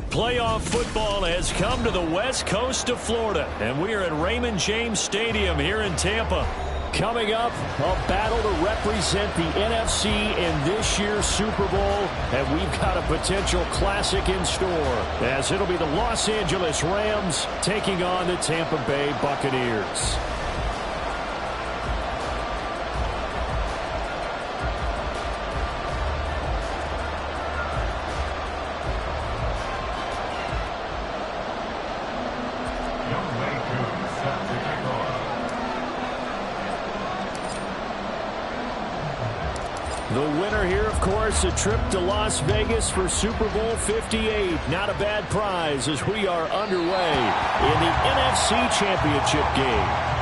Playoff football has come to the west coast of Florida, and we are at Raymond James Stadium here in Tampa. Coming up, a battle to represent the NFC in this year's Super Bowl, and we've got a potential classic in store, as it'll be the Los Angeles Rams taking on the Tampa Bay Buccaneers. The winner here, of course, a trip to Las Vegas for Super Bowl 58. Not a bad prize as we are underway in the NFC Championship game.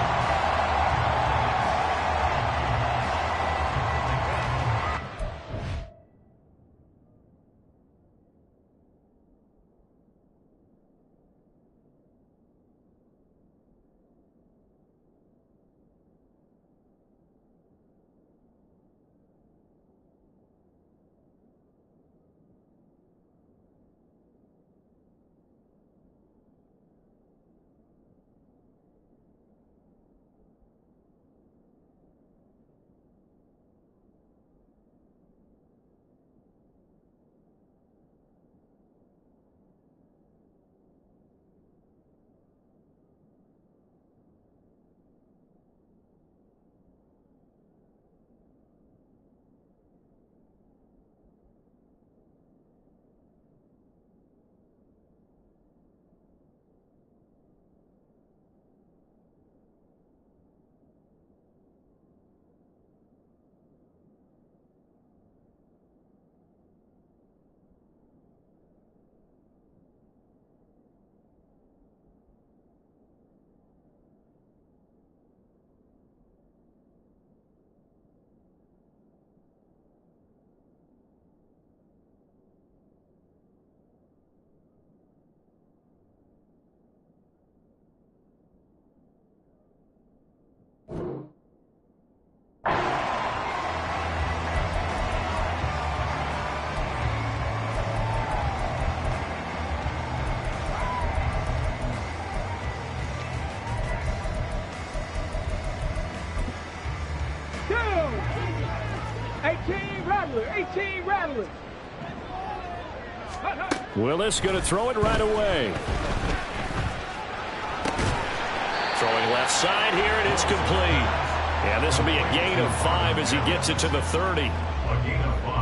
Willis going to throw it right away. Throwing left side here, and it's complete. And this will be a gain of 5 as he gets it to the 30.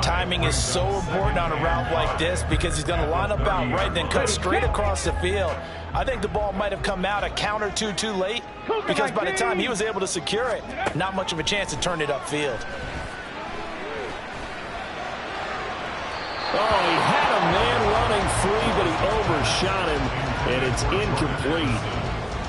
Timing is so important on a route like this because he's going to line up out right, then cut straight across the field. I think the ball might have come out a count or two too late because by the time he was able to secure it, not much of a chance to turn it upfield. Oh, he had a man running free, but he overshot him, and it's incomplete.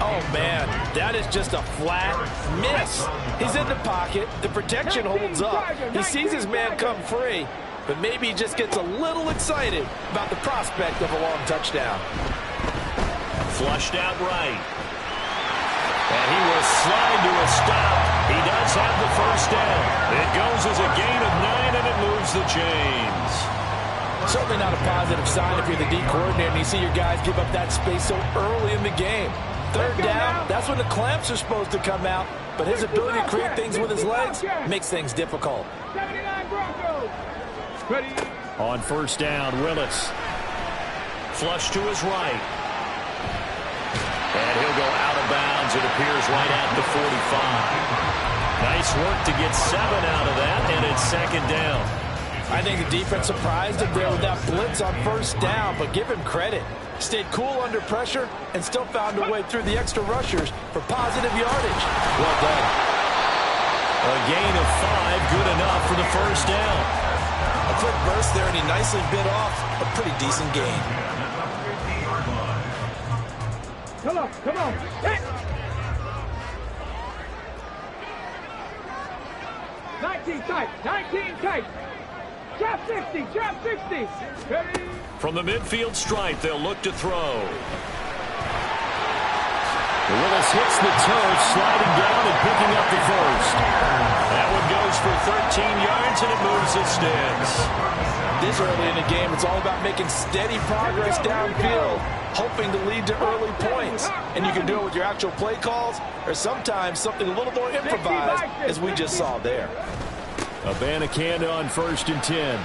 Oh, man, that is just a flat miss. He's in the pocket. The protection holds up. He sees his man come free, but maybe he just gets a little excited about the prospect of a long touchdown. Flushed out right. And he will slide to a stop. He does have the first down. It goes as a gain of 9, and it moves the chains. Certainly not a positive sign if you're the D coordinator and you see your guys give up that space so early in the game. Third down, that's when the clamps are supposed to come out, but his ability to create things with his legs makes things difficult. 79 Broncos. Ready. On first down, Willis. Flush to his right. And he'll go out of bounds, it appears, right at the 45. Nice work to get 7 out of that, and it's second down. I think the defense surprised him there with that blitz on first down, but give him credit. Stayed cool under pressure and still found a way through the extra rushers for positive yardage. Well done. A gain of 5, good enough for the first down. A quick burst there, and he nicely bit off a pretty decent gain. Come on, come on. Hit. 19 tight, 19 tight. Trap 60, trap 60. Ready. From the midfield stripe, they'll look to throw. Willis hits the turf, sliding down and picking up the first. That one goes goes for 13 yards, and it moves its sticks. This early in the game, it's all about making steady progress downfield, hoping to lead to early points. And you can do it with your actual play calls or sometimes something a little more improvised, as we just saw there. Abanikanda on 1st and 10.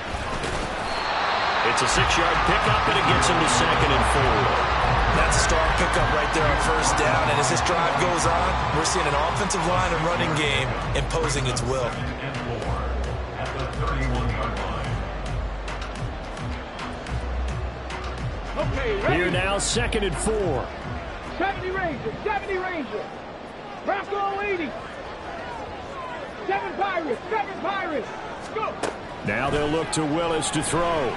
It's a 6-yard pickup, and it gets him to 2nd and 4. That's a strong pickup right there on 1st down. And as this drive goes on, we're seeing an offensive line and running game imposing its will. Here now, 2nd and 4. 70 Rangers, 70 Rangers. Bronco 80. 7 Pirates, 7 Pirates. Go. Now they'll look to Willis to throw.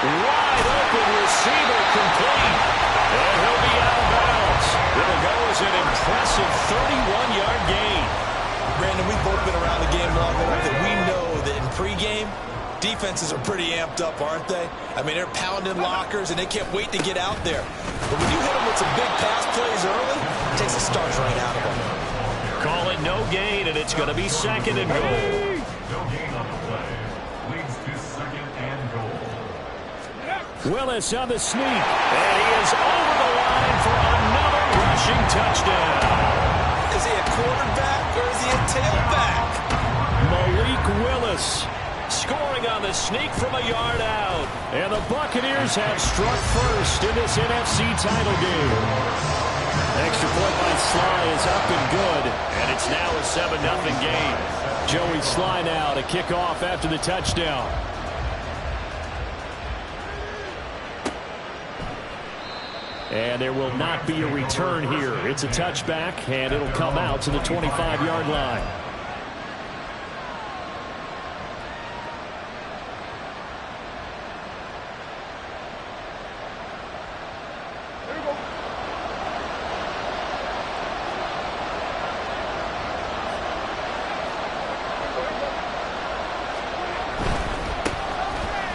Wide open receiver, complete. And he'll be out of bounds. It'll go as an impressive 31-yard gain. Brandon, we've both been around the game long enough that we know that in pregame, defenses are pretty amped up, aren't they? I mean, they're pounding lockers, and they can't wait to get out there. But when you hit them with some big pass plays early, it takes the stars right out of them. Call it no gain, and it's going to be 2nd and goal. Willis on the sneak, and he is over the line for another rushing touchdown. Is he a quarterback or is he a tailback? Malik Willis scoring on the sneak from a yard out. And the Buccaneers have struck first in this NFC title game. Extra point by Sly is up and good, and it's now a 7-0 game. Joey Sly now to kick off after the touchdown. And there will not be a return here. It's a touchback, and it'll come out to the 25-yard line.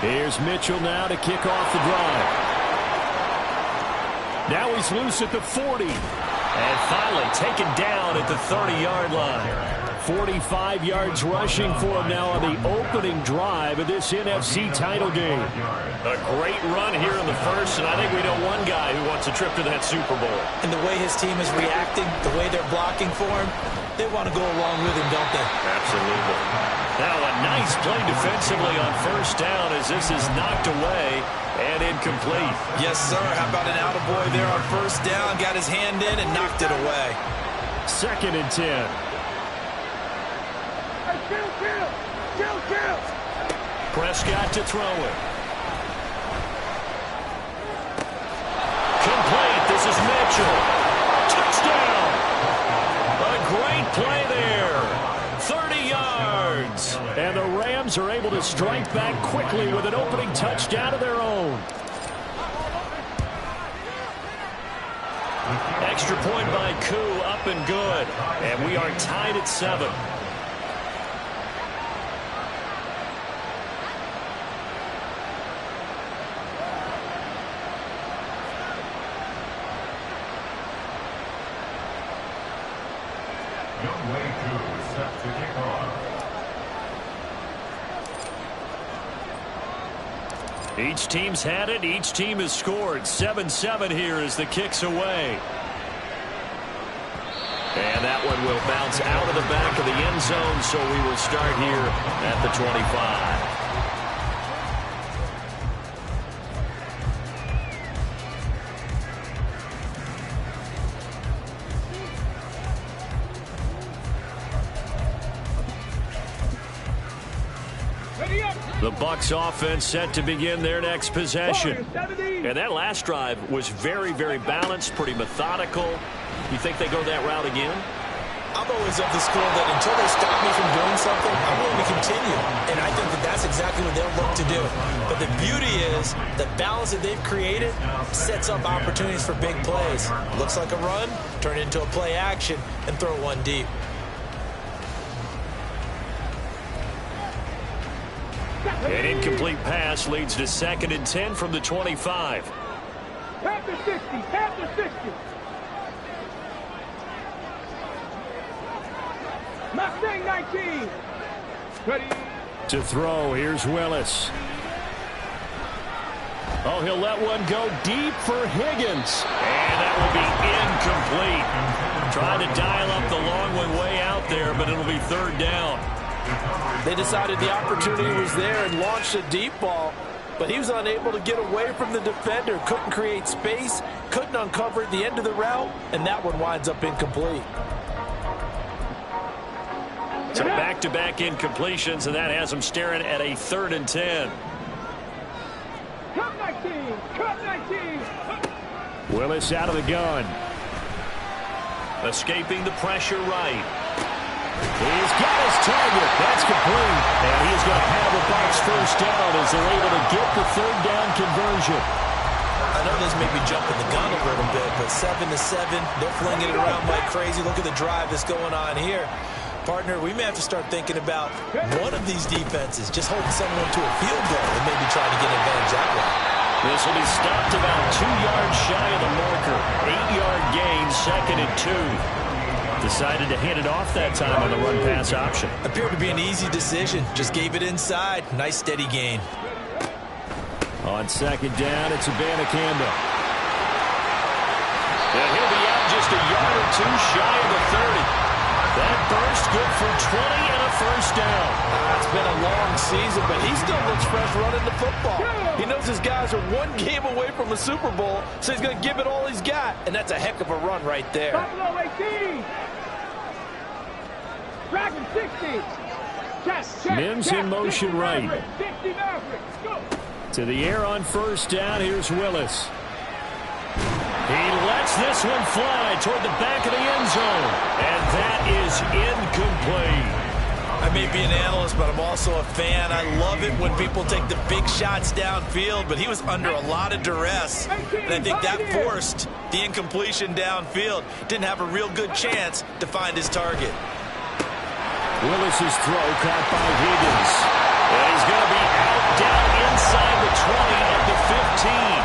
Here's Mitchell now to kick off the drive. Now he's loose at the 40. And finally taken down at the 30-yard line. 45 yards rushing for him now on the opening drive of this NFC title game. A great run here in the first, and I think we know one guy who wants a trip to that Super Bowl. And the way his team is reacting, the way they're blocking for him, they want to go along with him, don't they? Absolutely. Now a nice play defensively on 1st down as this is knocked away and incomplete. Yes, sir. How about an attaboy there on 1st down? Got his hand in and knocked it away. 2nd and 10. Kill. Prescott to throw it. Complete. This is Mitchell. Touchdown. A great play there. 30 yards. And the Rams are able to strike back quickly with an opening touchdown of their own. Extra point by Koo, up and good. And we are tied at 7. Each team's had it. Each team has scored. 7-7 here as the kick's away. And that one will bounce out of the back of the end zone, so we will start here at the 25. The Bucs offense set to begin their next possession. And that last drive was very, very balanced, pretty methodical. You think they go that route again? I'm always of the school that until they stop me from doing something, I'm willing to continue. And I think that that's exactly what they'll look to do. But the beauty is the balance that they've created sets up opportunities for big plays. Looks like a run, turn it into a play action, and throw one deep. An incomplete pass leads to 2nd and 10 from the 25. Panther 60, Panther 60. Mustang 19. Ready. To throw, here's Willis. Oh, he'll let one go deep for Higgins. And that will be incomplete. Trying to dial up the long one way out there, but it'll be third down. They decided the opportunity was there and launched a deep ball, but he was unable to get away from the defender. Couldn't create space, couldn't uncover at the end of the route, and that one winds up incomplete. So back-to-back incompletions, and that has them staring at a 3rd and 10. Cut 19. Cut 19. Willis out of the gun. Escaping the pressure right. He's got his target. That's complete. And he's going to have a box first down as they're able to get the 3rd down conversion. I know this may be jumping the gun a little bit, but 7-7, they're flinging it around like crazy. Look at the drive that's going on here. Partner, we may have to start thinking about one of these defenses just holding someone to a field goal and maybe trying to get an advantage that way. This will be stopped about 2 yards shy of the marker. 8-yard gain, 2nd and 2. Decided to hand it off that time on the run-pass option. Appeared to be an easy decision. Just gave it inside. Nice steady gain. On 2nd down, it's Abanikanda. And he'll be out just a yard or 2 shy of the 30. That burst good for 20 and a first down. It's been a long season, but he still looks fresh running the football. He knows his guys are 1 game away from a Super Bowl, so he's going to give it all he's got, and that's a heck of a run right there. Buffalo 18. Dragon 60. Check. Mims in motion right. 60 Maverick. Go. To the air on first down. Here's Willis. He lets this one fly toward the back of the end zone. And that is incomplete. I may be an analyst, but I'm also a fan. I love it when people take the big shots downfield, but he was under a lot of duress. And I think that forced the incompletion downfield. Didn't have a real good chance to find his target. Willis's throw caught by Higgins. And he's going to be out down inside the 20 at the 15.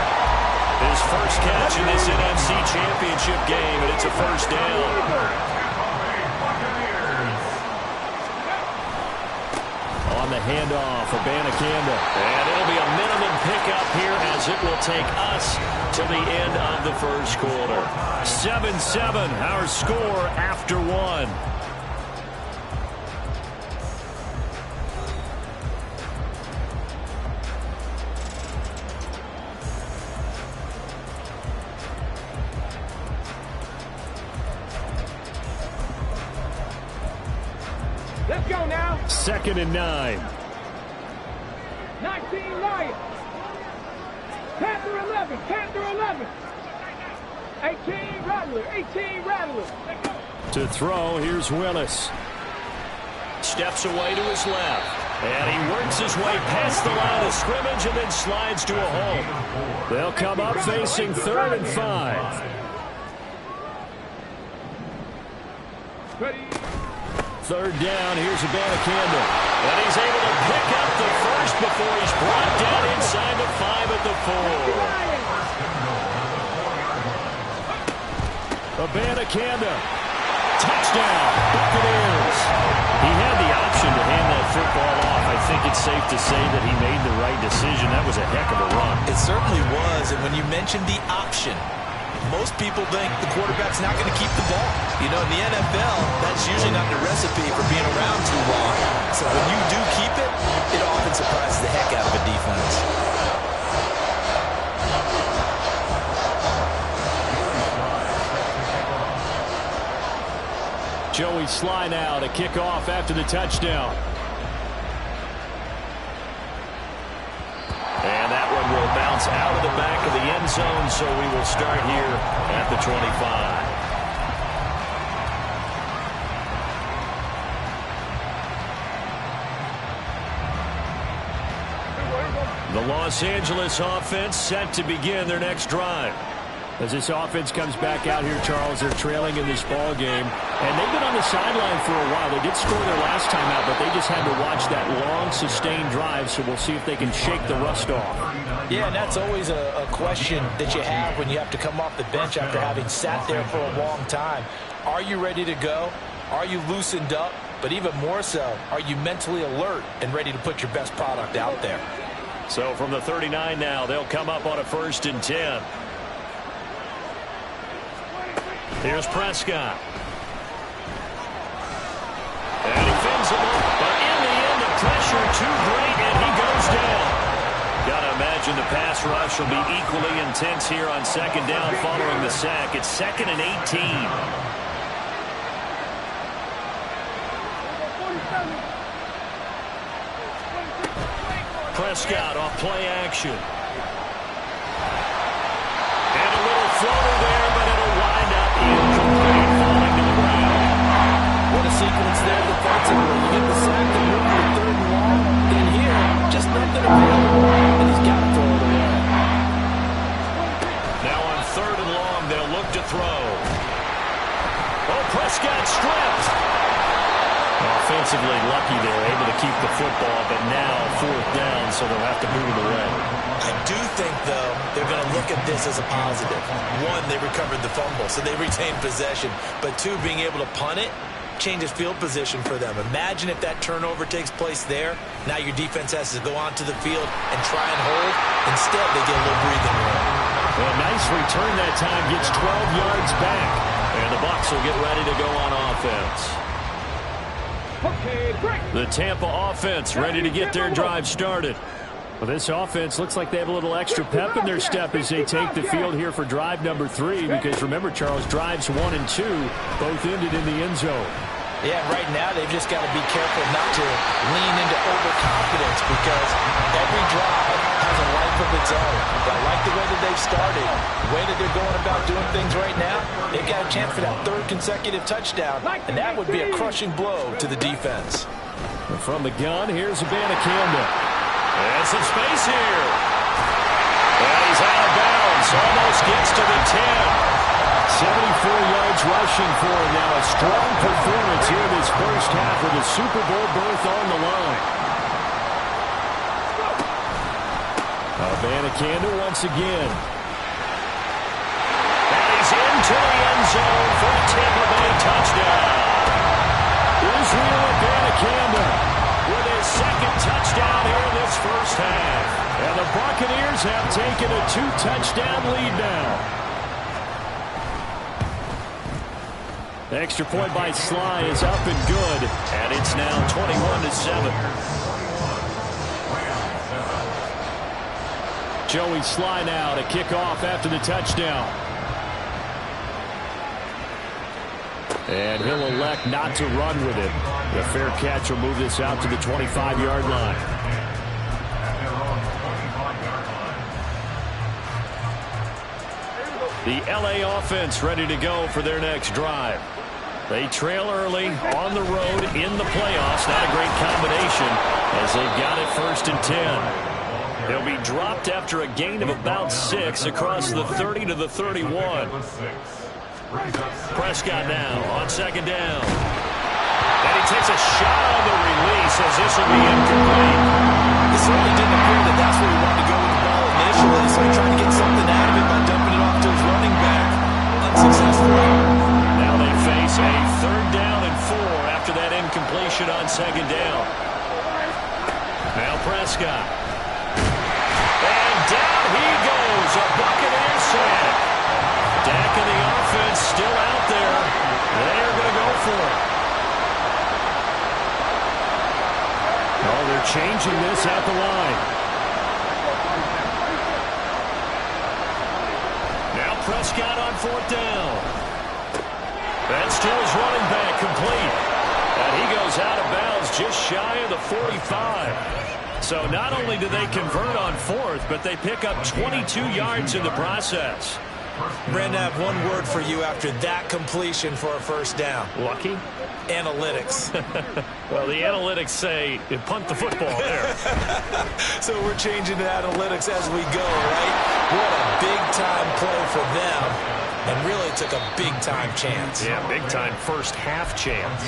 His first catch in this NFC Championship game, and it's a first down. On the handoff, Abanikanda. And it'll be a minimum pickup here as it will take us to the end of the first quarter. 7-7, our score after 1. Let's go now. 2nd and 9. 19 Lions. Panther 11. Panther 11. 18 Rattler. 18 Rattler. To throw, here's Willis. Steps away to his left. And he works his way past the line of scrimmage and then slides to a hole. They'll come up facing 3rd and 5. Ready. 3rd down, here's Abanikanda. And he's able to pick up the first before he's brought down inside the 5 at the 4. Abanikanda. Touchdown, Buccaneers. He had the option to hand that football off. I think it's safe to say that he made the right decision. That was a heck of a run. It certainly was, and when you mentioned the option, most people think the quarterback's not going to keep the ball. You know, in the NFL, that's usually not the recipe for being around too long. So when you do keep it, it often surprises the heck out of a defense. Joey Sly now to kick off after the touchdown. And that one will bounce out of the back of the end zone, so we will start here at the 25. The Los Angeles offense set to begin their next drive. As this offense comes back out here, Charles, they're trailing in this ball game. And they've been on the sideline for a while. They did score their last time out, but they just had to watch that long, sustained drive, so we'll see if they can shake the rust off. Yeah, and that's always a question that you have when you have to come off the bench after having sat there for a long time. Are you ready to go? Are you loosened up? but even more so, are you mentally alert and ready to put your best product out there? So from the 39 now, they'll come up on a 1st and 10. Here's Prescott. And he fins him up, but in the end, the pressure too great, and he goes down. Got to imagine the pass rush will be equally intense here on 2nd down following the sack. It's 2nd and 18. Prescott off play action. And a little floater there, but it'll wind up incomplete, falling to the ground. What a sequence there defensively. You get the sack, they move to 3rd and long. Then here, just nothing available, and he's got to throw it away. Now on 3rd and long, they'll look to throw. Oh, Prescott stripped. Offensively lucky they're able to keep the football, but now 4th down, so they'll have to move it away. I do think, though, they're going to look at this as a positive. 1, they recovered the fumble, so they retained possession. But 2, being able to punt it changes field position for them. Imagine if that turnover takes place there. Now your defense has to go onto the field and try and hold. Instead, they get a little breathing room. Well, nice return that time. Gets 12 yards back. And the Bucs will get ready to go on offense. The Tampa offense ready to get their drive started. Well, this offense looks like they have a little extra pep in their step as they take the field here for drive number 3. Because remember, Charles, drives 1 and 2 both ended in the end zone. Yeah, right now they've just got to be careful not to lean into overconfidence because every drive has a life of its own. But I like the way that they've started, the way that they're going about doing things right now. They've got a chance for that 3rd consecutive touchdown, and that would be a crushing blow to the defense. From the gun, here's Abanikanda. And some space here. And he's out of bounds, almost gets to the 10. 74 yards rushing for him now. A strong performance here in this first half with a Super Bowl berth on the line. Abanikanda once again. And he's into the end zone for a Tampa Bay touchdown. Israel Abanikanda with his 2nd touchdown here in this first half. And the Buccaneers have taken a 2-touchdown lead now. The extra point by Sly is up and good, and it's now 21-7. Joey Sly now to kick off after the touchdown. And he'll elect not to run with it. The fair catch will move this out to the 25-yard line. The LA offense ready to go for their next drive. They trail early on the road in the playoffs. Not a great combination as they've got it 1st and 10. They'll be dropped after a gain of about 6 across the 30 to the 31. Prescott now on 2nd down. And he takes a shot on the release as this will be incomplete. It certainly didn't appear that that's where he wanted to go with the ball initially, so he tried to get something out of it by dumping it off to his running back. Unsuccessfully. Now they face a 3rd down and 4 after that incompletion on 2nd down. Now Prescott. And down he goes. A Buccaneer sack. Dak and the offense still out there. They are going to go for it. Oh, they're changing this at the line. Now Prescott on 4th down. That's to his running back, complete. And he goes out of bounds just shy of the 45. So not only do they convert on 4th, but they pick up 22 yards in the process. Brandon, I have one word for you after that completion for a 1st down. Lucky? Analytics. Well, the analytics say punt the football there. So we're changing the analytics as we go, right? What a big-time play for them. And really took a big-time chance. Yeah, big-time first half chance.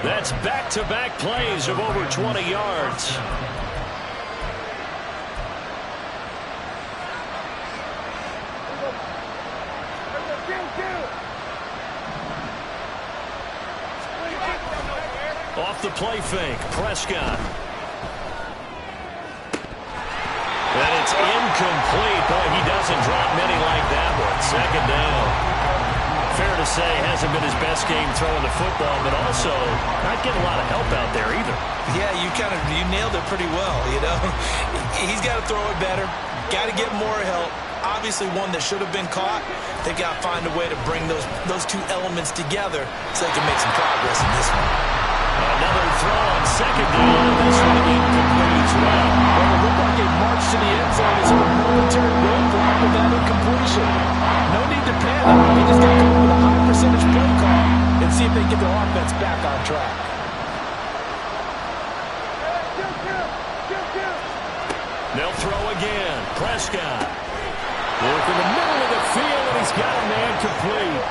That's back-to-back plays of over 20 yards. off the play fake. Prescott. And it's incomplete. Boy, he doesn't drop many like that one. Second down. Fair to say, hasn't been his best game throwing the football, but also not getting a lot of help out there either. Yeah, you nailed it pretty well, you know. He's got to throw it better. Got to get more help. Obviously one that should have been caught. They've got to find a way to bring those two elements together so they can make some progress in this one. Another throw on second down. This one incomplete as well. Well, it looked like a march to the end zone as a momentary roadblock with that incompletion. No need to panic. They just got to come up with a high percentage play call and see if they can get their offense back on track. They'll throw again. Prescott. Work in the middle of the field, and he's got a man complete.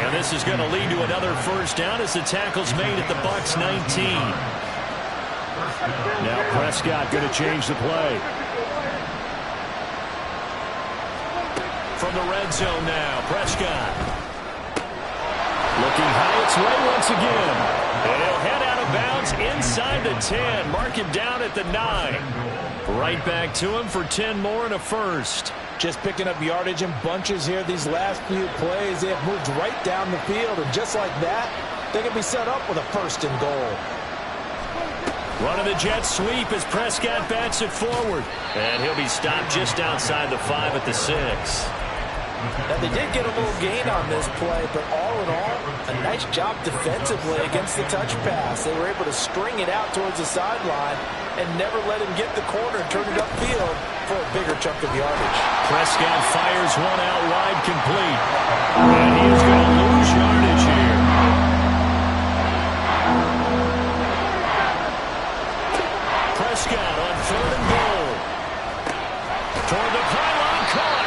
And this is going to lead to another first down as the tackle's made at the Bucs 19. Now Prescott going to change the play. From the red zone now, Prescott. Looking high its way once again. And he'll head out of bounds inside the 10. Mark him down at the 9. Right back to him for 10 more and a first. Just picking up yardage in bunches here these last few plays. They have moved right down the field, and just like that, they can be set up with a first and goal. Running the jet sweep as Prescott bats it forward. And he'll be stopped just outside the 5 at the 6. Now, they did get a little gain on this play, but all in all, a nice job defensively against the touch pass. They were able to string it out towards the sideline and never let him get the corner and turn it upfield for a bigger chunk of yardage. Prescott fires one out wide, complete. And he is going to lose yardage here. Prescott on 3rd and goal. Toward the pylon, caught.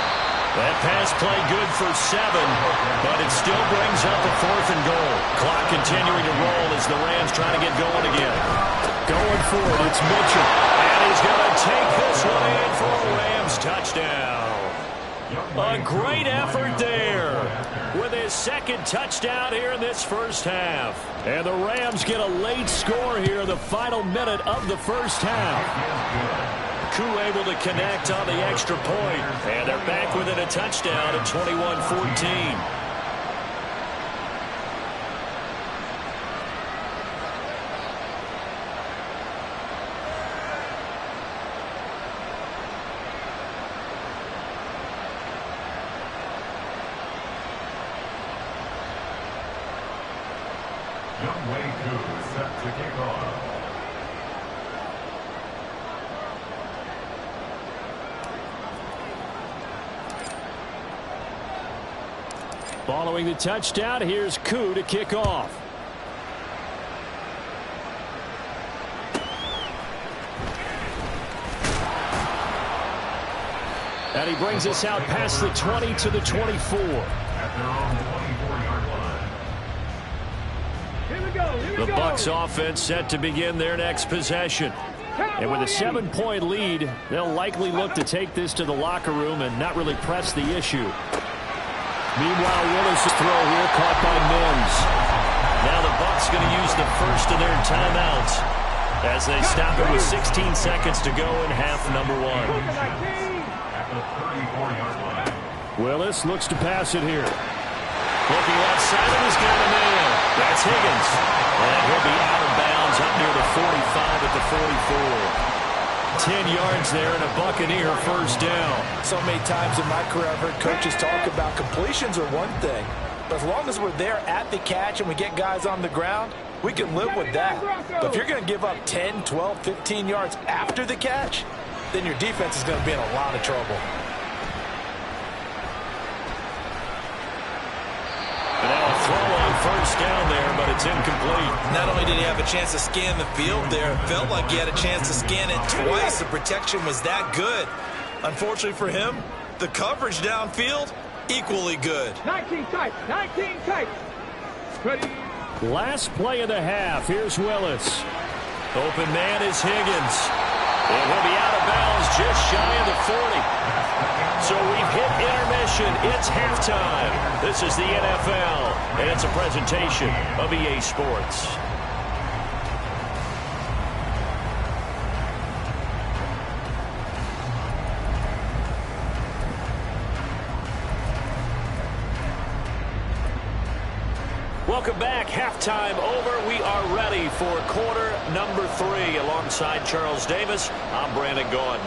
That pass play good for 7, but it still brings up a 4th and goal. Clock continuing to roll as the Rams try to get going again. Going for it, it's Mitchell. And he's going to take this one in for a Rams touchdown. A great effort there with his 2nd touchdown here in this first half. And the Rams get a late score here in the final minute of the first half. Koo able to connect on the extra point. And they're back within a touchdown at 21-14. Younghoe Koo set to kick off. Following the touchdown, here's Koo to kick off. And he brings us out past the 20 to the 24. At their own 24-yard line. Here we go. The Bucs offense set to begin their next possession. And with a 7-point lead, they'll likely look to take this to the locker room and not really press the issue. Meanwhile, Willis' throw here caught by Mims. Now the Bucs going to use the first of their timeouts as they stop it with 16 seconds to go in half number 1. At the 34-yard line. Willis looks to pass it here. Looking left side, and he's got a man. That's Higgins. And he'll be out of bounds up near the 45 at the 44. 10 yards there and a Buccaneer first down. So many times in my career I've heard coaches talk about completions are one thing, but as long as we're there at the catch and we get guys on the ground, we can live with that. But if you're going to give up 10, 12, 15 yards after the catch, then your defense is going to be in a lot of trouble. Now a throw on first down there, but it's incomplete. Not only did he have a chance to scan the field there, it felt like he had a chance to scan it twice. The protection was that good. Unfortunately for him, the coverage downfield, equally good. 19 tight. 19 tight. Ready. Last play of the half. Here's Willis. Open man is Higgins. And he'll be out of bounds just shy of the 40. So we've hit intermission. It's halftime. This is the NFL, and it's a presentation of EA Sports. Welcome back. Halftime over. We are ready for quarter number 3. Alongside Charles Davis, I'm Brandon Gordon.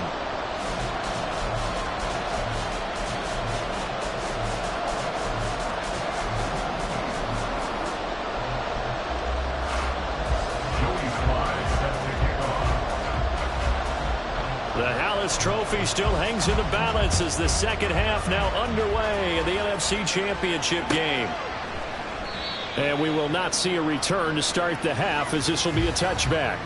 The Hallis Trophy still hangs in the balance as the second half now underway in the NFC Championship game. And we will not see a return to start the half, as this will be a touchback.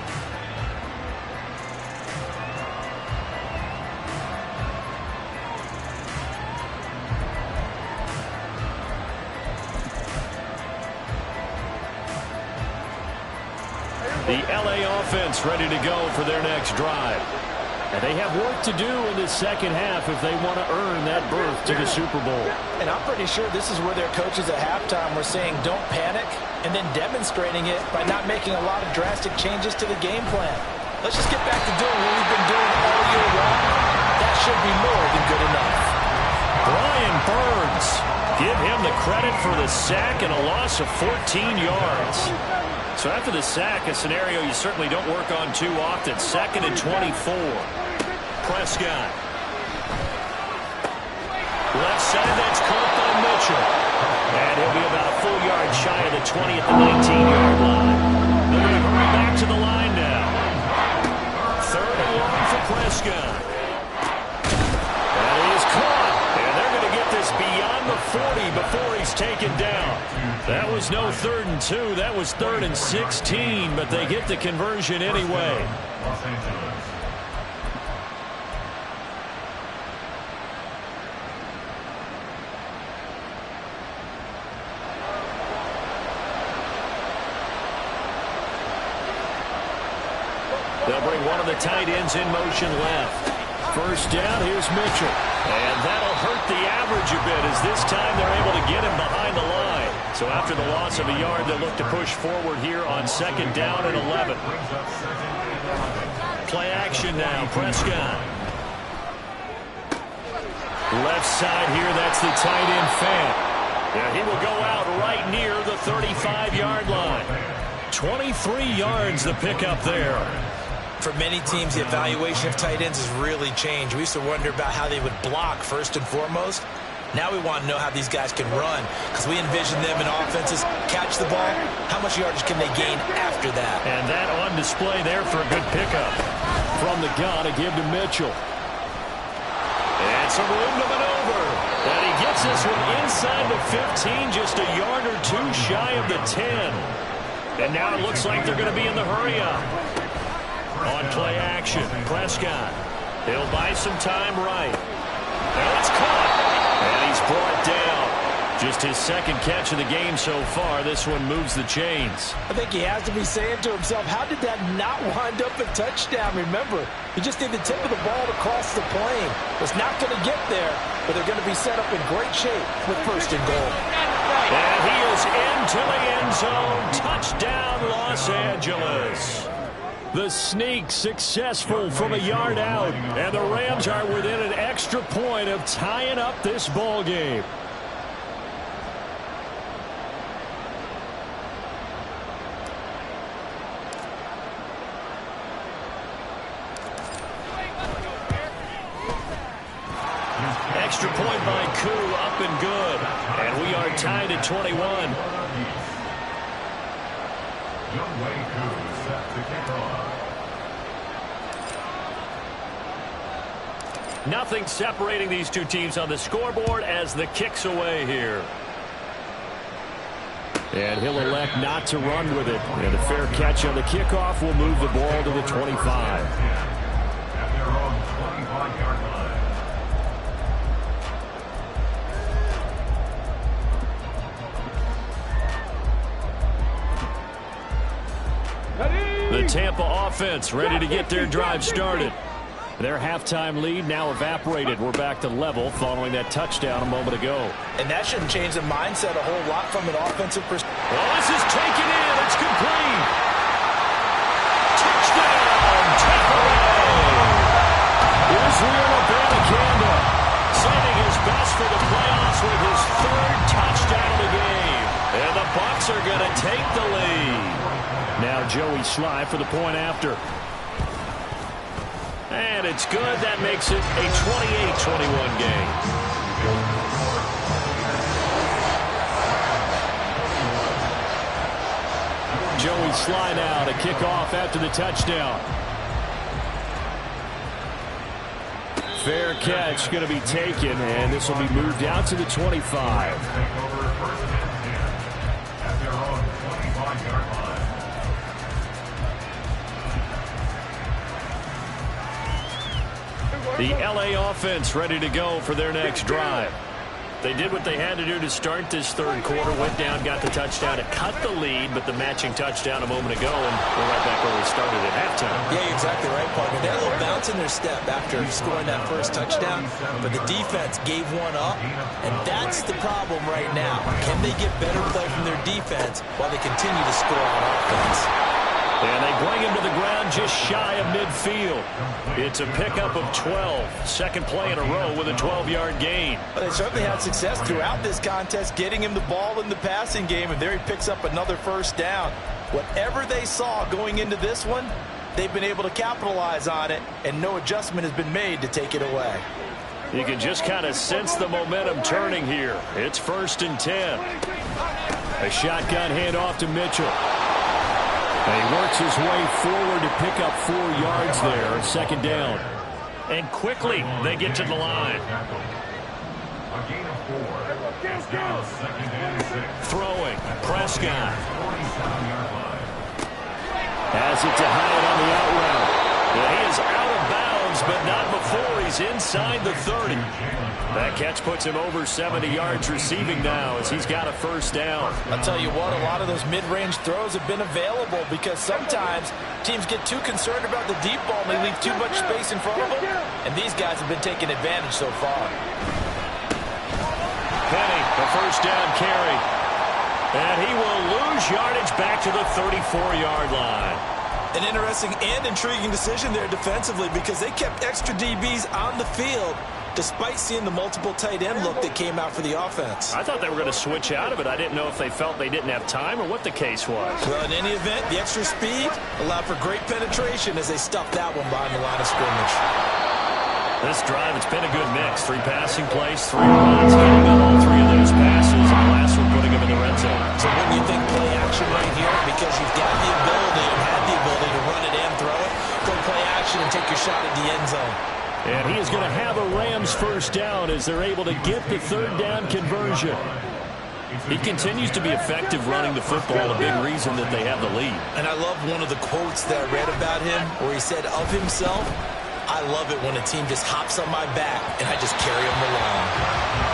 The LA offense ready to go for their next drive. And they have work to do in the second half if they want to earn that berth to the Super Bowl. And I'm pretty sure this is where their coaches at halftime were saying don't panic, and then demonstrating it by not making a lot of drastic changes to the game plan. Let's just get back to doing what we've been doing all year long. That should be more than good enough. Brian Burns. Give him the credit for the sack and a loss of 14 yards. So after the sack, a scenario you certainly don't work on too often. 2nd and 24. Prescott. Left side, that's caught by Mitchell. And he'll be about a full yard shy of the 20 at the 19-yard line. They're going to hurry back to the line now. 3rd and long for Prescott. And he is caught. And they're going to get this beyond the 40 before he's taken down. That was no 3rd and 2. That was 3rd and 16, but they get the conversion anyway. They'll bring one of the tight ends in motion left. First down, here's Mitchell. And that'll hurt the average a bit, as this time they're able to get him behind the line. So after the loss of a yard, they'll look to push forward here on 2nd down and 11. Play action now, Prescott. Left side here, that's the tight end Fant. Yeah, he will go out right near the 35-yard line. 23 yards the pickup there. For many teams, the evaluation of tight ends has really changed. We used to wonder about how they would block first and foremost. Now we want to know how these guys can run, because we envision them in offenses catch the ball. How much yardage can they gain after that? And that on display there for a good pickup. From the gun, a give to Mitchell. And some room to maneuver. And he gets this one inside the 15, just a yard or two shy of the 10. And now it looks like they're going to be in the hurry-up. On play action, Prescott. He'll buy some time right. And it's caught. And he's brought down. Just his 2nd catch of the game so far. This one moves the chains. I think he has to be saying to himself, how did that not wind up a touchdown? Remember, he just need the tip of the ball to cross the plane. It's not going to get there, but they're going to be set up in great shape with 1st and goal. And he is into the end zone. Touchdown, Los Angeles. The sneak successful from a yard out, and the Rams are within an extra point of tying up this ball game. Extra point by Koo, up and good, and we are tied at 21. Younghoe Koo set to kick off. Nothing separating these two teams on the scoreboard as the kick's away here. And he'll elect not to run with it. And a fair catch on the kickoff will move the ball to the 25. At their own 25-yard line. The Tampa offense ready to get their drive started. Their halftime lead now evaporated. We're back to level following that touchdown a moment ago. And that shouldn't change the mindset a whole lot from an offensive perspective. Well, this is taken in. It's complete. Touchdown, Tampa Bay. Israel Abanikanda setting his best for the playoffs with his 3rd touchdown of the game. And the Bucs are going take the lead. Now Joey Slye for the point after. And it's good. That makes it a 28-21 game. Joey Slye now to kick off after the touchdown. Fair catch going to be taken, and this will be moved out to the 25. The LA offense ready to go for their next drive. They did what they had to do to start this third quarter. Went down, got the touchdown to cut the lead, but the matching touchdown a moment ago, and we're right back where we started at halftime. Yeah, exactly right, partner. They had a little bounce in their step after scoring that first touchdown, but the defense gave one up, and that's the problem right now. Can they get better play from their defense while they continue to score on offense? And they bring him to the ground just shy of midfield. It's a pickup of 12. Second play in a row with a 12-yard gain. Well, they certainly had success throughout this contest, getting him the ball in the passing game, and there he picks up another first down. Whatever they saw going into this one, they've been able to capitalize on it, and no adjustment has been made to take it away. You can just kind of sense the momentum turning here. It's 1st and 10. A shotgun handoff to Mitchell. And he works his way forward to pick up 4 yards there, second down. And quickly, they get to the line. Throwing, Prescott. Has it to Hyatt on the out route. And he is out of bounds, but not before he's inside the 30. That catch puts him over 70 yards receiving now as he's got a first down. I'll tell you what, a lot of those mid-range throws have been available because sometimes teams get too concerned about the deep ball and they leave too much space in front of them, and these guys have been taking advantage so far. Penny, the first down carry. And he will lose yardage back to the 34-yard line. An interesting and intriguing decision there defensively because they kept extra DBs on the field despite seeing the multiple tight end look that came out for the offense. I thought they were going to switch out of it. I didn't know if they felt they didn't have time or what the case was. Well, in any event, the extra speed allowed for great penetration as they stuffed that one behind the line of scrimmage. This drive, it's been a good mix. 3 passing plays, 3 runs, getting on all 3 of those passes, and the last one putting them in the red zone. So wouldn't you think play action right here? Because you've got the ability and had the ability to run it and throw it. Go play action and take your shot at the end zone. And he is going to have a Rams first down as they're able to get the third down conversion. He continues to be effective running the football, a big reason that they have the lead. And I love one of the quotes that I read about him where he said of himself, I love it when a team just hops on my back and I just carry them along.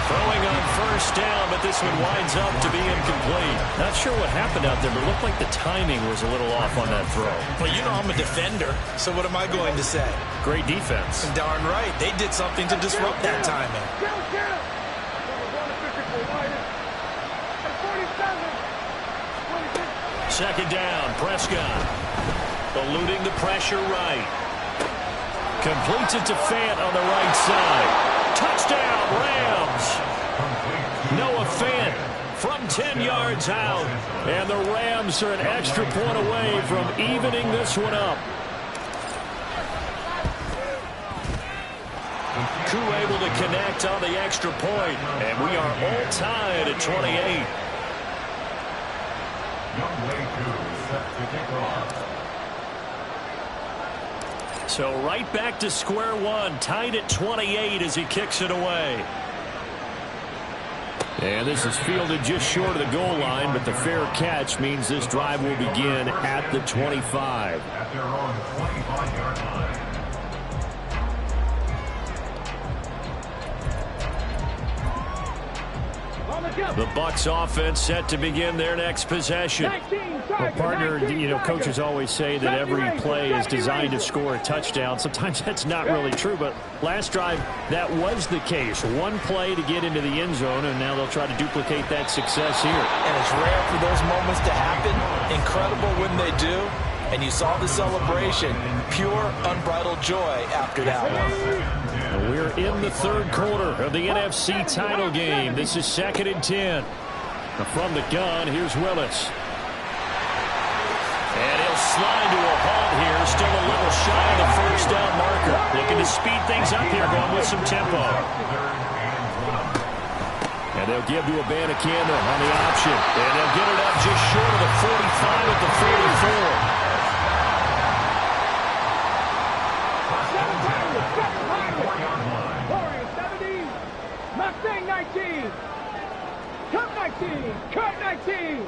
Throwing on first down, but this one winds up to be incomplete. Not sure what happened out there, but it looked like the timing was a little off on that throw. Well, you know I'm a defender, so what am I going to say? Great defense. Darn right. They did something to disrupt that timing. Second down, Prescott. Eluding the pressure right. Completes it to Fant on the right side. Touchdown, Rams. Noah Fant from 10 yards out. And the Rams are an extra point away from evening this one up. Koo able to connect on the extra point. And we are all tied at 28. So right back to square one, tied at 28 as he kicks it away. And this is fielded just short of the goal line, but the fair catch means this drive will begin at the 25. At their own 25-yard line. The Bucs offense set to begin their next possession. Well, partner, you know, coaches always say that every play is designed to score a touchdown. Sometimes that's not really true, but last drive, that was the case. One play to get into the end zone, and now they'll try to duplicate that success here. And it's rare for those moments to happen. Incredible when they do. And you saw the celebration. Pure, unbridled joy after that one. And we're in the third quarter of the NFC title game. This is 2nd and 10. From the gun, here's Willis. line to a halt here. Still a little shy of the first down marker. Looking to speed things up here, going with some tempo. And they'll give to Abanikanda on the option. And they'll get it up just short of the 45 at the 44. Mustang 19. Cut 19. Cut 19.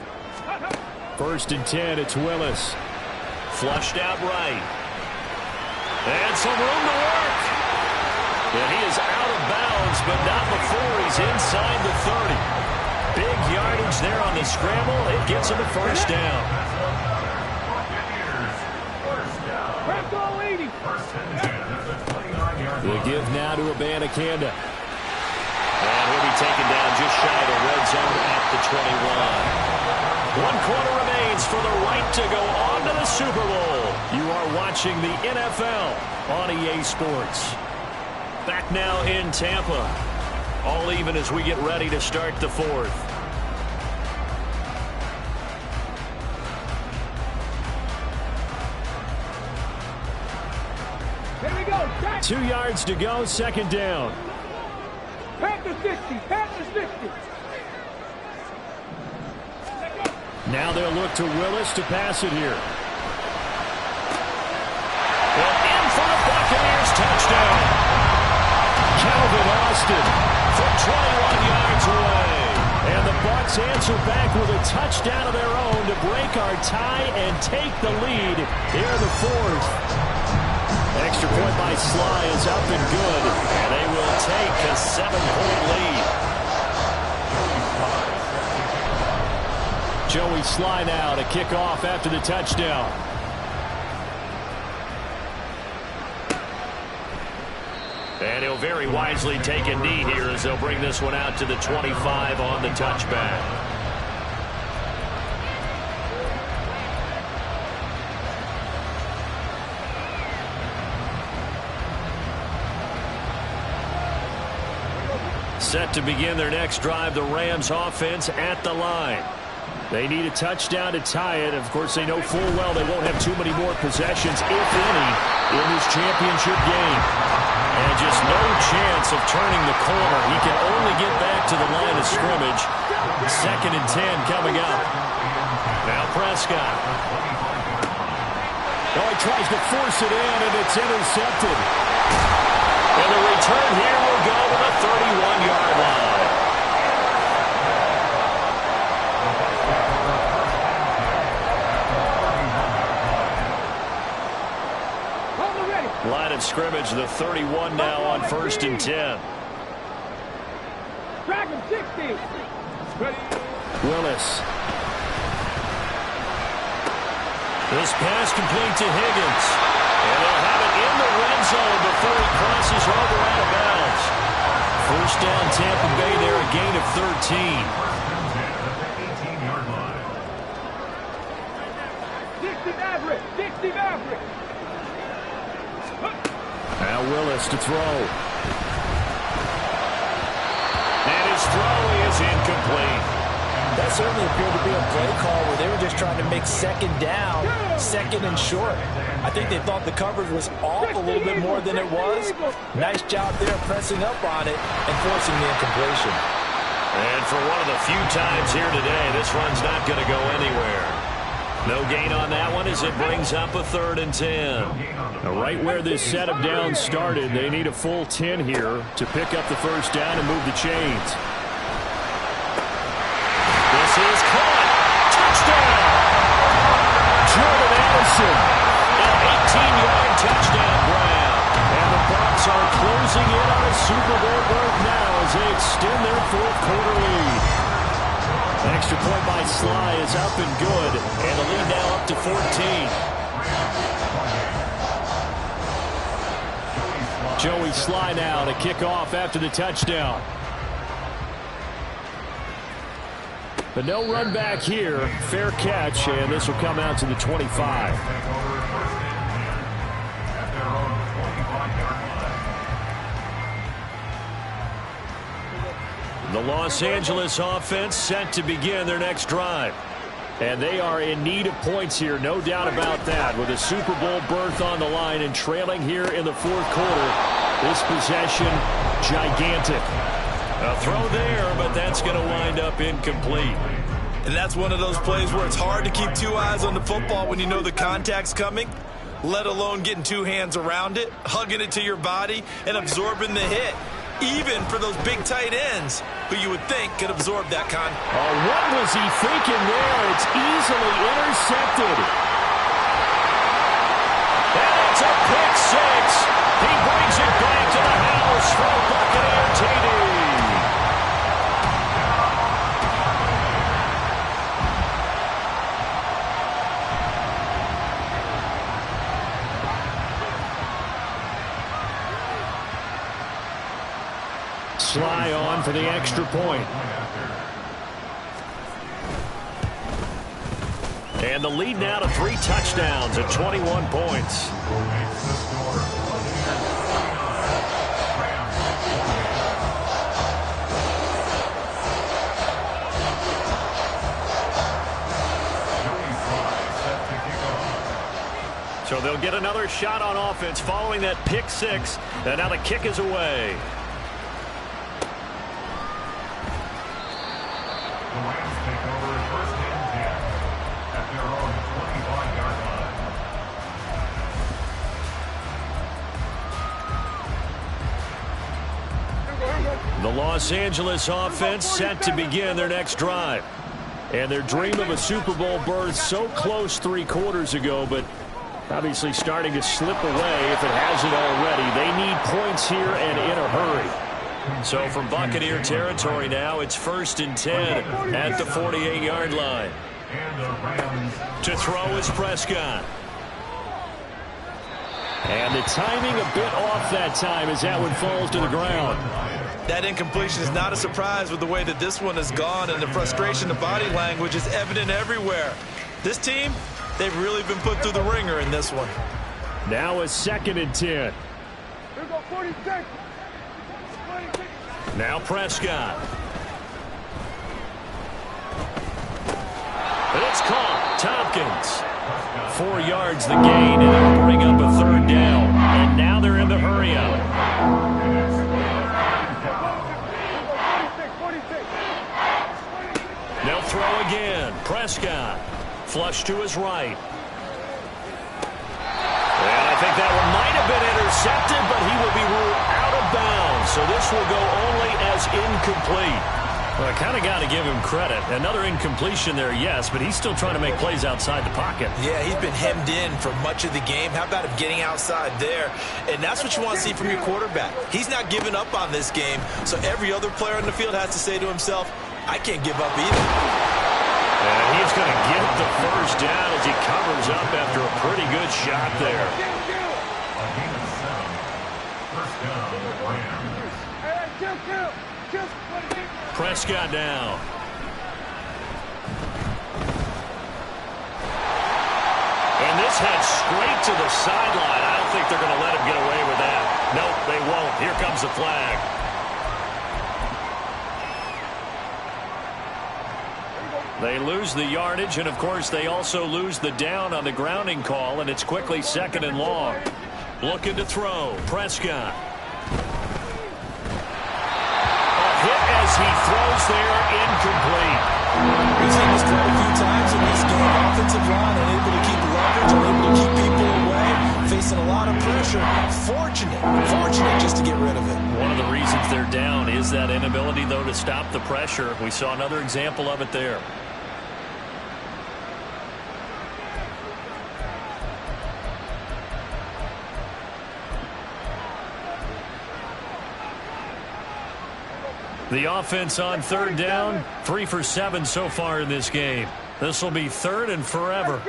First and 10, it's Willis. Flushed out right. And some room to work. And he is out of bounds, but not before he's inside the 30. Big yardage there on the scramble. It gets him a first down. Press all 80. We'll give now to Abanikanda. And he'll be taken down just shy of the red zone at the 21. 1 quarter remains for the right to go on to the Super Bowl. You are watching the NFL on EA Sports. Back now in Tampa. All even as we get ready to start the fourth. Here we go. Jack. 2 yards to go, second down. Panther 60. Panther 60. Now they'll look to Willis to pass it here. Well, in for the Buccaneers touchdown. Calvin Austin from 21 yards away. And the Bucs answer back with a touchdown of their own to break our tie and take the lead here in the fourth. Extra point by Sly is up and good. And they will take a 7-point lead. Joey Sly now to kick off after the touchdown. And he'll very wisely take a knee here as they'll bring this one out to the 25 on the touchback. Set to begin their next drive, the Rams offense at the line. They need a touchdown to tie it. Of course, they know full well they won't have too many more possessions, if any, in this championship game. And just no chance of turning the corner. He can only get back to the line of scrimmage. 2nd and 10 coming up. Now Prescott. Oh, he tries to force it in, and it's intercepted. And the return here will go to the 31-yard line. Line of scrimmage, the 31 now on 1st and 10. Dragon 60. Willis. This pass complete to Higgins. And they'll have it in the red zone before he crosses over out of bounds. First down Tampa Bay there, a gain of 13. 60 Maverick. 60 Maverick. Now Willis to throw. And his throw is incomplete. That certainly appeared to be a play call where they were just trying to make 2nd down, 2nd and short. I think they thought the coverage was off a little bit more than it was. Nice job there pressing up on it and forcing the incompletion. And for one of the few times here today, this run's not going to go anywhere. No gain on that one as it brings up a 3rd and 10. Now right where this set of downs started, they need a full 10 here to pick up the first down and move the chains. This is caught. Touchdown! Jordan Addison. An 18-yard touchdown grab. And the Bucs are closing in on a Super Bowl berth now as they extend their 4th quarter lead. Extra point by Sly is up and good. And the lead now up to 14. Joey Sly now to kick off after the touchdown. But no run back here. Fair catch, and this will come out to the 25. The Los Angeles offense set to begin their next drive. And they are in need of points here, no doubt about that, with a Super Bowl berth on the line and trailing here in the fourth quarter. This possession, gigantic. A throw there, but that's going to wind up incomplete. And that's one of those plays where it's hard to keep two eyes on the football when you know the contact's coming, let alone getting two hands around it, hugging it to your body, and absorbing the hit. Even for those big tight ends who you would think could absorb that kind. Oh, what was he thinking there? It's easily intercepted. And it's a pick six. He brings it back to the house for Buccaneer TD. Sly on for the extra point. And the lead now to 3 touchdowns at 21 points. So they'll get another shot on offense following that pick six. And now the kick is away. The Los Angeles offense set to begin their next drive. And their dream of a Super Bowl berth so close 3 quarters ago, but obviously starting to slip away if it hasn't already. They need points here and in a hurry. So from Buccaneer territory now, it's 1st and 10 at the 48-yard line. To throw is Prescott. And the timing a bit off that time as that one falls to the ground. That incompletion is not a surprise with the way that this one has gone, and the frustration, the body language is evident everywhere. This team, they've really been put through the ringer in this one. Now a 2nd and 10. Here we go, 46. Now Prescott. It's caught. Tompkins. 4 yards the gain, and it'll bring up a 3rd down. And now they're in the hurry up. They'll throw again. Prescott. Flush to his right. And I think that one might have been intercepted, but he will be ruled out of bounds. So this will go only as incomplete. Well, I kind of got to give him credit. Another incompletion there, yes, but he's still trying to make plays outside the pocket. Yeah, he's been hemmed in for much of the game. How about him getting outside there? And that's what you want to see from your quarterback. He's not giving up on this game, so every other player on the field has to say to himself, I can't give up either. And he's going to get the 1st down as he covers up after a pretty good shot there. Prescott down. And this heads straight to the sideline. I don't think they're going to let him get away with that. Nope, they won't. Here comes the flag. They lose the yardage, and of course they also lose the down on the grounding call, and it's quickly 2nd and long. Looking to throw. Prescott. A hit as he throws there, incomplete. We've seen this quite a few times in this game. Offensive line unable to keep leverage, unable to keep people away, facing a lot of pressure. Fortunate just to get rid of it. One of the reasons they're down is that inability, though, to stop the pressure. We saw another example of it there. The offense on 3rd down, 3 for 7 so far in this game. This will be 3rd and forever.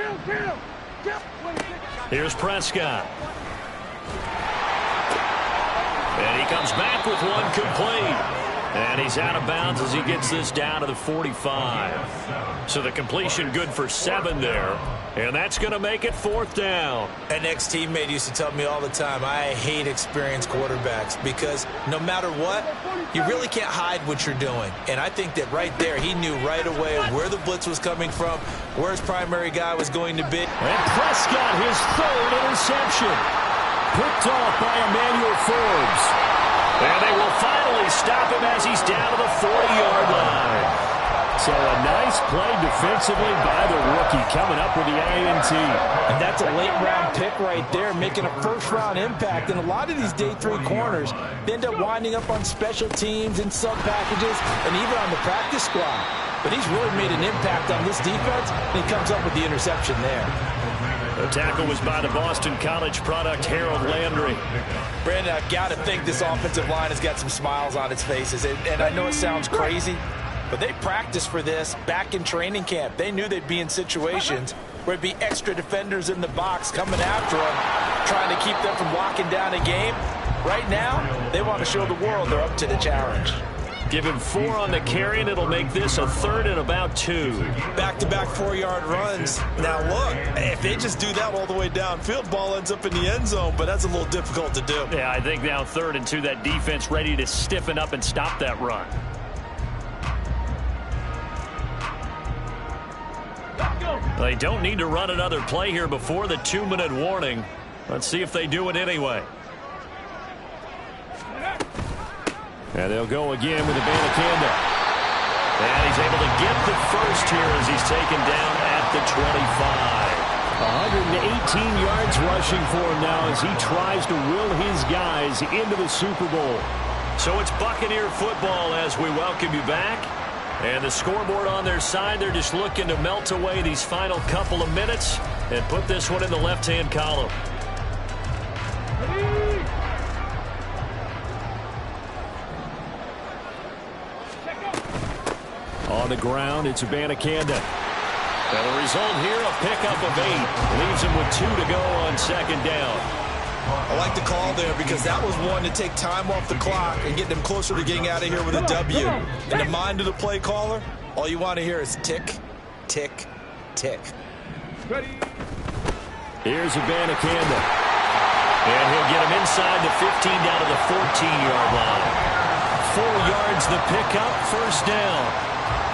Here's Prescott. And he comes back with one complete. And he's out of bounds as he gets this down to the 45. So the completion good for 7 there. And that's going to make it 4th down. An ex-teammate used to tell me all the time, I hate experienced quarterbacks because no matter what, you really can't hide what you're doing. And I think that right there, he knew right away where the blitz was coming from, where his primary guy was going to be. And Prescott, his third interception. Picked off by Emmanuel Forbes. And they will finally stop him as he's down to the 40-yard line. So a nice play defensively by the rookie coming up with the INT. And that's a late-round pick right there, making a first-round impact. And a lot of these day 3 corners, they end up winding up on special teams and sub-packages and even on the practice squad. But he's really made an impact on this defense, and he comes up with the interception there. The tackle was by the Boston College product, Harold Landry. Brandon, I've got to think this offensive line has got some smiles on its faces. And I know it sounds crazy, but they practiced for this back in training camp. They knew they'd be in situations where it'd be extra defenders in the box coming after them, trying to keep them from locking down a game. Right now, they want to show the world they're up to the challenge. Give him 4 on the carry, and it'll make this a 3rd and about 2. Back-to-back 4-yard runs. Now, look, if they just do that all the way downfield, ball ends up in the end zone, but that's a little difficult to do. Yeah, I think now 3rd and 2, that defense ready to stiffen up and stop that run. They don't need to run another play here before the 2-minute warning. Let's see if they do it anyway. And they'll go again with Abanikanda. And he's able to get the first here as he's taken down at the 25. 118 yards rushing for him now as he tries to will his guys into the Super Bowl. So it's Buccaneer football as we welcome you back. And the scoreboard on their side, they're just looking to melt away these final couple of minutes and put this one in the left-hand column. On the ground, it's Abanikanda. And the result here, a pickup of 8. Leaves him with 2 to go on 2nd down. I like the call there because that was one to take time off the clock and get them closer to getting out of here with a W. In the mind of the play caller, all you want to hear is tick, tick, tick. Here's Abanikanda. And he'll get him inside the 15 down to the 14-yard line. 4 yards the pickup, 1st down.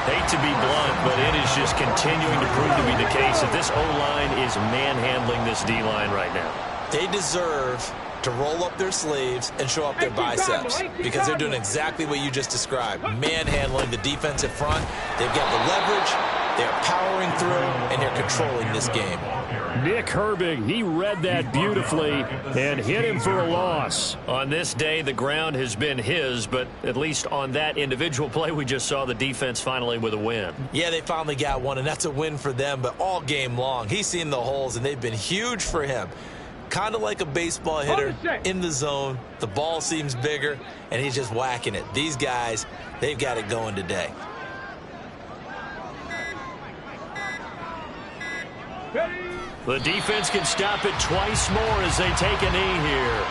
Hate to be blunt, but it is just continuing to prove to be the case that this O-line is manhandling this D-line right now. They deserve to roll up their sleeves and show up their biceps because they're doing exactly what you just described. Manhandling the defensive front. They've got the leverage. They're powering through, and they're controlling this game. Nick Herbig, he read that beautifully and hit him for a loss. On this day, the ground has been his, but at least on that individual play, we just saw the defense finally with a win. Yeah, they finally got one, and that's a win for them, but all game long, he's seen the holes, and they've been huge for him. Kind of like a baseball hitter in the zone. The ball seems bigger, and he's just whacking it. These guys, they've got it going today. The defense can stop it twice more as they take a knee here.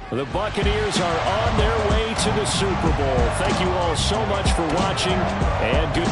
The Buccaneers are on their way to the Super Bowl. Thank you all so much for watching, and good